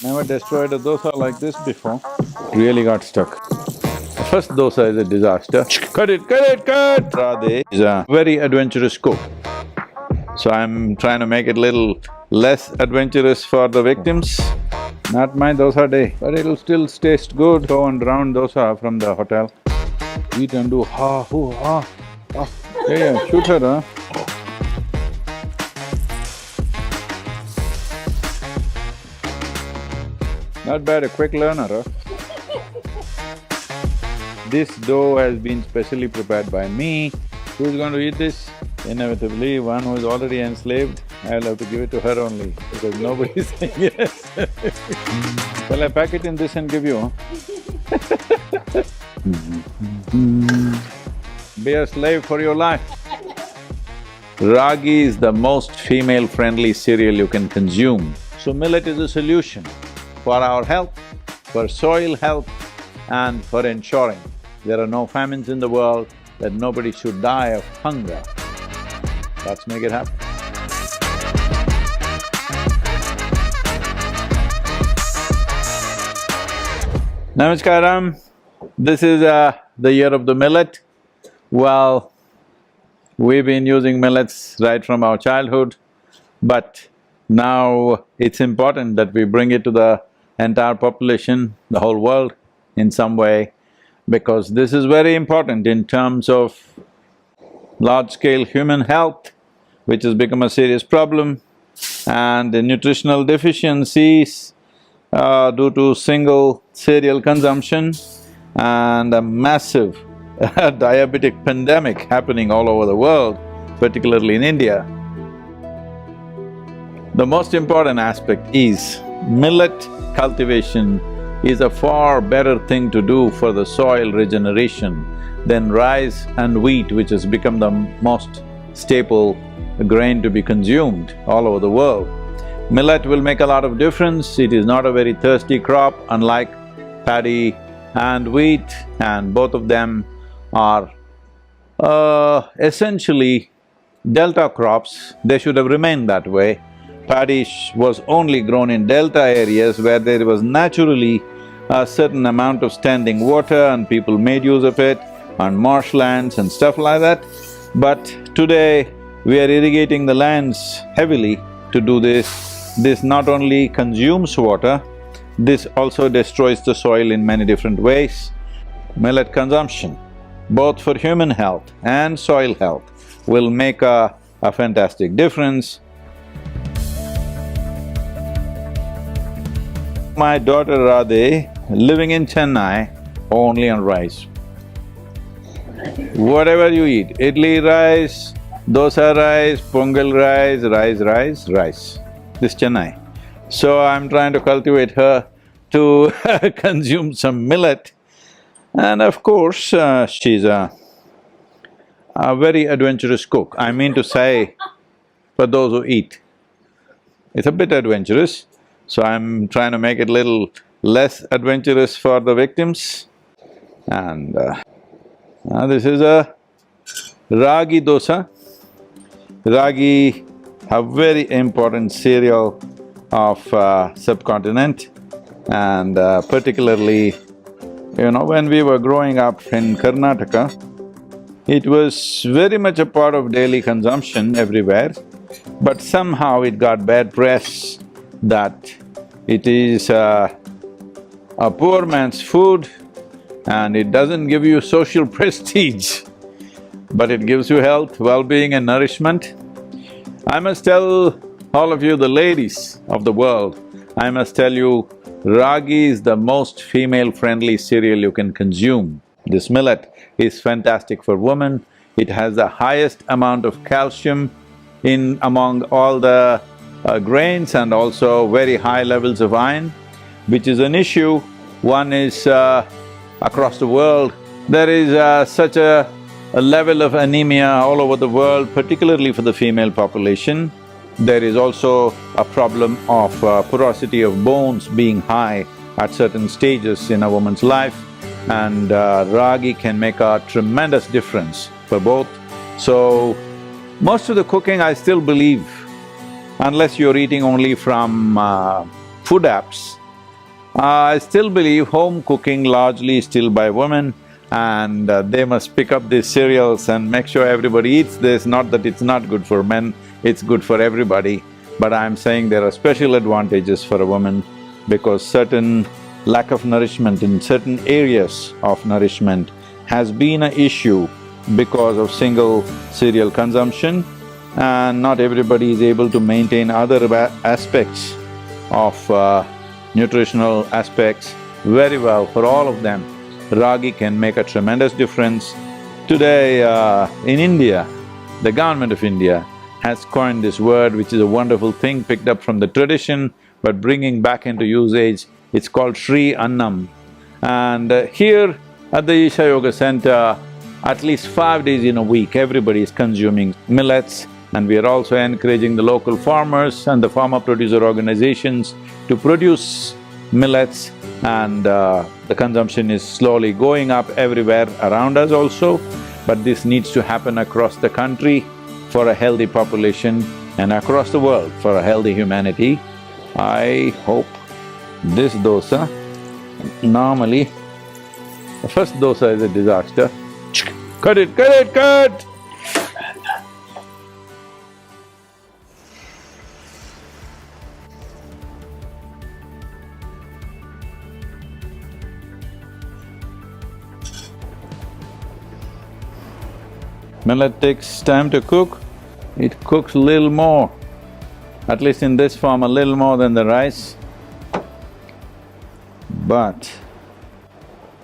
Never destroyed a dosa like this before. Really got stuck. First dosa is a disaster. Cut it, cut it, cut! Radhe is a very adventurous cook. So I'm trying to make it little less adventurous for the victims. Not my dosa day, but it'll still taste good. Go and round dosa from the hotel. Eat and do ha, hoo, ha, ha. Yeah, shoot her, huh? Not bad, a quick learner, huh? This dough has been specially prepared by me. Who's going to eat this? Inevitably, one who is already enslaved. I'll have to give it to her only, because nobody's saying yes. Shall I pack it in this and give you, huh? Be a slave for your life. Ragi is the most female-friendly cereal you can consume. So millet is a solution for our health, for soil health, and for ensuring there are no famines in the world, that nobody should die of hunger. Let's make it happen. Namaskaram. This is the year of the millet. Well, we've been using millets right from our childhood, but now it's important that we bring it to the entire population, the whole world in some way, because this is very important in terms of large-scale human health, which has become a serious problem, and the nutritional deficiencies due to single cereal consumption and a massive diabetic pandemic happening all over the world, particularly in India. The most important aspect is millet cultivation is a far better thing to do for the soil regeneration than rice and wheat, which has become the most staple grain to be consumed all over the world. Millet will make a lot of difference. It is not a very thirsty crop, unlike paddy and wheat, and both of them are essentially delta crops. They should have remained that way. Paddy was only grown in delta areas where there was naturally a certain amount of standing water and people made use of it, on marshlands and stuff like that. But today, we are irrigating the lands heavily to do this. This not only consumes water, this also destroys the soil in many different ways. Millet consumption, both for human health and soil health, will make a fantastic difference. My daughter Radhe, living in Chennai, only on rice. Whatever you eat, idli rice, dosa rice, pongal rice, rice. This Chennai. So I'm trying to cultivate her to consume some millet. And of course, she's a very adventurous cook. I mean to say, for those who eat. It's a bit adventurous, so I'm trying to make it little less adventurous for the victims. And this is a ragi dosa. Ragi, a very important cereal of subcontinent, and particularly, when we were growing up in Karnataka, it was very much a part of daily consumption everywhere, but somehow it got bad press that it is a poor man's food and it doesn't give you social prestige, but it gives you health, well-being and nourishment. I must tell all of you, the ladies of the world, I must tell you, ragi is the most female-friendly cereal you can consume. This millet is fantastic for women. It has the highest amount of calcium in among all the grains, and also very high levels of iron, which is an issue. One is across the world, there is such a level of anemia all over the world, particularly for the female population. There is also a problem of porosity of bones being high at certain stages in a woman's life, and ragi can make a tremendous difference for both. So, most of the cooking I still believe unless you're eating only from food apps. I still believe home cooking largely is still by women, and they must pick up these cereals and make sure everybody eats this. Not that it's not good for men, it's good for everybody. But I'm saying there are special advantages for a woman because certain lack of nourishment in certain areas of nourishment has been an issue because of single cereal consumption, and not everybody is able to maintain other aspects of nutritional aspects very well. For all of them, ragi can make a tremendous difference. Today, in India, the government of India has coined this word, which is a wonderful thing picked up from the tradition but bringing back into usage. It's called Sri Annam. And here at the Isha Yoga Center, at least 5 days in a week, everybody is consuming millets, and we are also encouraging the local farmers and the farmer producer organizations to produce millets, and the consumption is slowly going up everywhere around us also. But this needs to happen across the country for a healthy population and across the world for a healthy humanity. I hope this dosa… normally, the first dosa is a disaster. Cut it, cut it, cut! Millet takes time to cook. It cooks a little more, at least in this form, a little more than the rice. But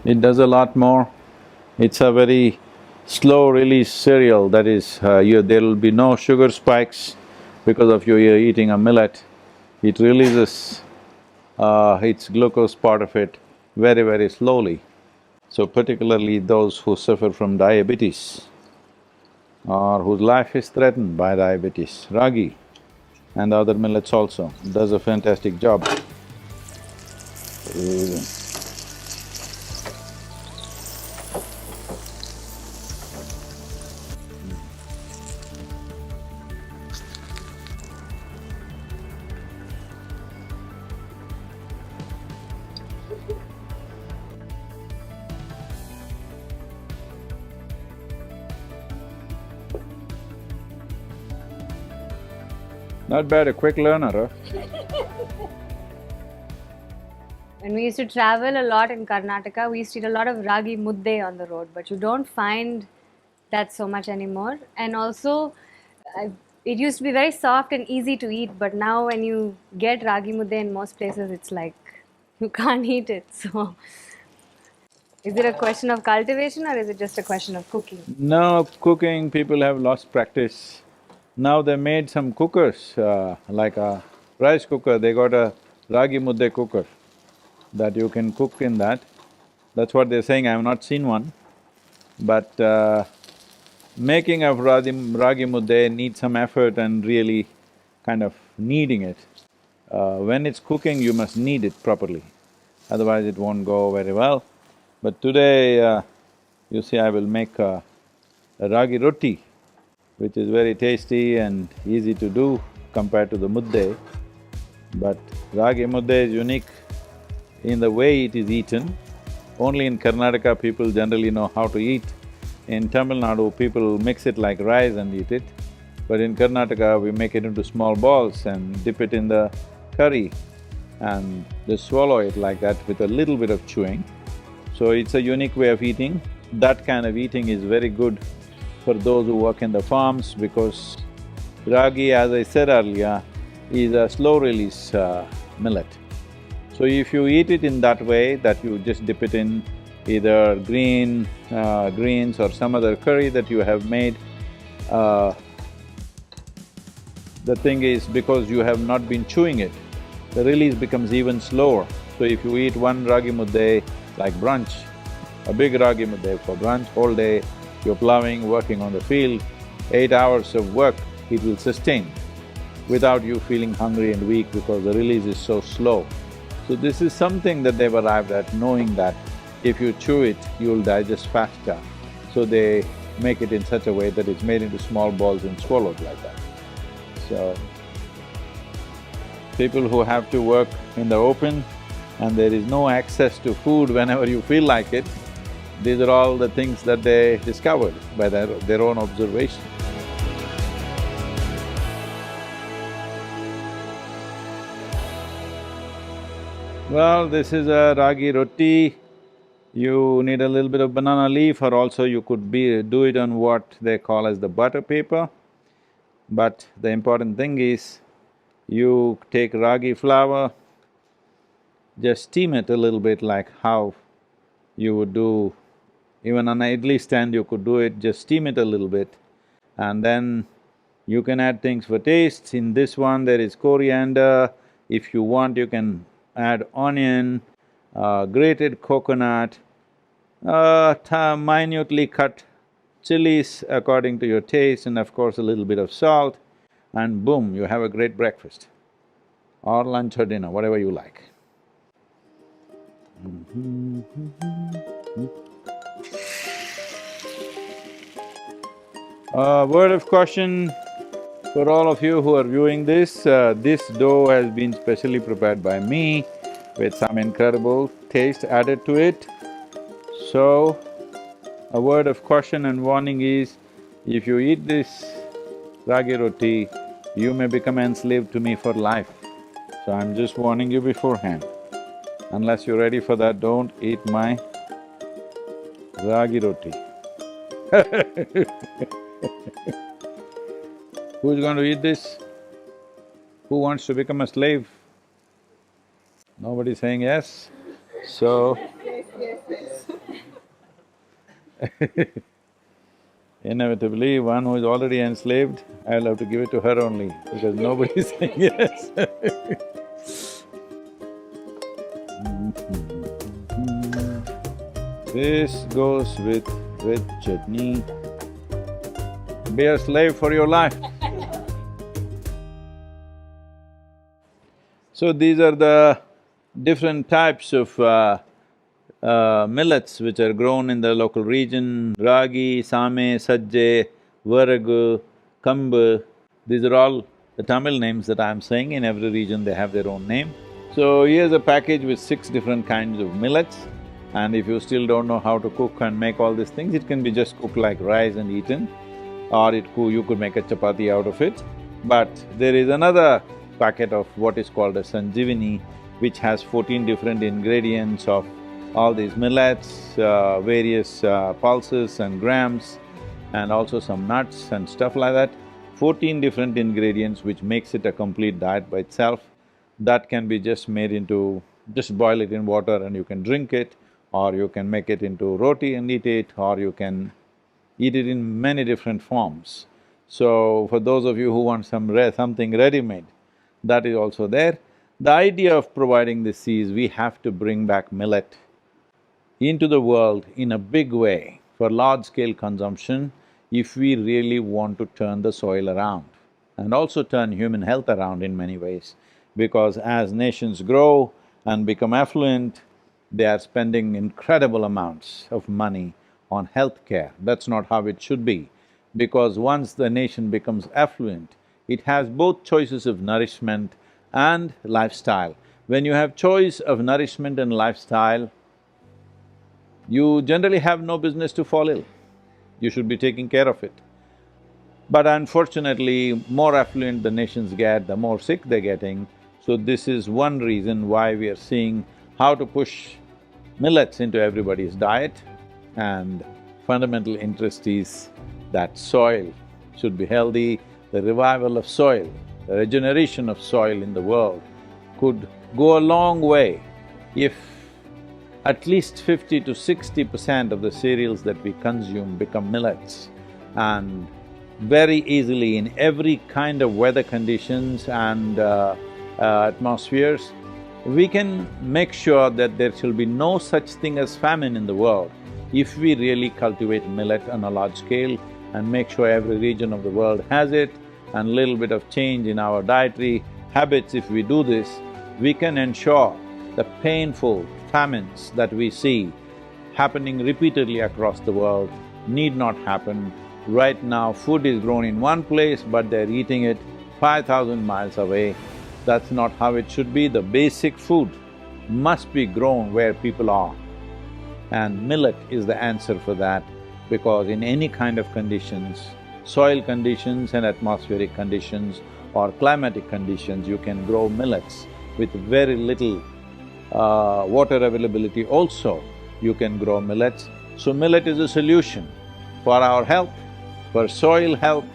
it does a lot more. It's a very slow-release cereal, that is, there'll be no sugar spikes because of you eating a millet. It releases its glucose part of it very, very slowly. So particularly those who suffer from diabetes or whose life is threatened by diabetes, ragi and other millets also does a fantastic job. Not bad, a quick learner, huh? When we used to travel a lot in Karnataka, we used to eat a lot of ragi mudde on the road, but you don't find that so much anymore. And also, it used to be very soft and easy to eat, but now when you get ragi mudde in most places, it's like you can't eat it. So, is it a question of cultivation or is it just a question of cooking? No, cooking, people have lost practice. Now they made some cookers, like a rice cooker, they got a ragi mudde cooker that you can cook in that. That's what they're saying, I have not seen one. But making of ragi mudde needs some effort and really kind of kneading it. When it's cooking, you must knead it properly, otherwise it won't go very well. But today, you see, I will make a ragi roti, which is very tasty and easy to do compared to the mudde. But ragi mudde is unique in the way it is eaten. Only in Karnataka people generally know how to eat. In Tamil Nadu, people mix it like rice and eat it. But in Karnataka, we make it into small balls and dip it in the curry and just swallow it like that with a little bit of chewing. So it's a unique way of eating. That kind of eating is very good for those who work in the farms, because ragi, as I said earlier, is a slow-release millet. So if you eat it in that way, that you just dip it in either greens or some other curry that you have made, the thing is, because you have not been chewing it, the release becomes even slower. So if you eat one ragi mudde like brunch, a big ragi mudde for brunch, whole day you're plowing, working on the field, 8 hours of work, it will sustain without you feeling hungry and weak because the release is so slow. So this is something that they've arrived at, knowing that if you chew it, you'll digest faster. So they make it in such a way that it's made into small balls and swallowed like that. So people who have to work in the open and there is no access to food whenever you feel like it, these are all the things that they discovered by their own observation. Well, this is a ragi roti. You need a little bit of banana leaf, or also you could do it on what they call as the butter paper. But the important thing is, you take ragi flour, just steam it a little bit like how you would do, even on an idli stand you could do it, just steam it a little bit. And then you can add things for taste. In this one there is coriander. If you want, you can add onion, grated coconut, minutely cut chilies according to your taste, and of course a little bit of salt, and boom, you have a great breakfast or lunch or dinner, whatever you like. Word of caution for all of you who are viewing this, this dough has been specially prepared by me with some incredible taste added to it. So, a word of caution and warning is, if you eat this ragi roti, you may become enslaved to me for life. So I'm just warning you beforehand. Unless you're ready for that, don't eat my ragi roti. Who's going to eat this? Who wants to become a slave? Nobody's saying yes, so… Inevitably, one who is already enslaved, I'll have to give it to her only, because nobody's saying yes. This goes with chutney. Be a slave for your life. So these are the different types of millets which are grown in the local region: ragi, same, sajje, varagu, kambu. These are all the Tamil names that I'm saying. In every region they have their own name. So here's a package with 6 different kinds of millets, and if you still don't know how to cook and make all these things, it can be just cooked like rice and eaten, or you could make a chapati out of it. But there is another packet of what is called a sanjivini, which has 14 different ingredients of all these millets, various pulses and grams, and also some nuts and stuff like that. 14 different ingredients which makes it a complete diet by itself. That can be just made into… just boil it in water and you can drink it, or you can make it into roti and eat it, or you can eat it in many different forms. So, for those of you who want something ready-made, that is also there. The idea of providing this is, we have to bring back millet into the world in a big way for large-scale consumption if we really want to turn the soil around and also turn human health around in many ways. Because as nations grow and become affluent, they are spending incredible amounts of money on healthcare. That's not how it should be, because once the nation becomes affluent, it has both choices of nourishment and lifestyle. When you have choice of nourishment and lifestyle, you generally have no business to fall ill. You should be taking care of it. But unfortunately, more affluent the nations get, the more sick they're getting. So this is one reason why we are seeing how to push millets into everybody's diet, and fundamental interest is that soil should be healthy. The revival of soil, the regeneration of soil in the world could go a long way if at least 50 to 60% of the cereals that we consume become millets. And very easily in every kind of weather conditions and atmospheres, we can make sure that there shall be no such thing as famine in the world if we really cultivate millet on a large scale and make sure every region of the world has it, and little bit of change in our dietary habits. If we do this, we can ensure the painful famines that we see happening repeatedly across the world need not happen. Right now, food is grown in one place, but they're eating it 5,000 miles away. That's not how it should be. The basic food must be grown where people are. And millet is the answer for that, because in any kind of conditions, soil conditions and atmospheric conditions or climatic conditions, you can grow millets. With very little water availability also, you can grow millets. So millet is a solution for our health, for soil health,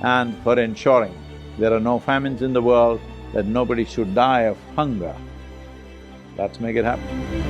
and for ensuring there are no famines in the world, that nobody should die of hunger. Let's make it happen.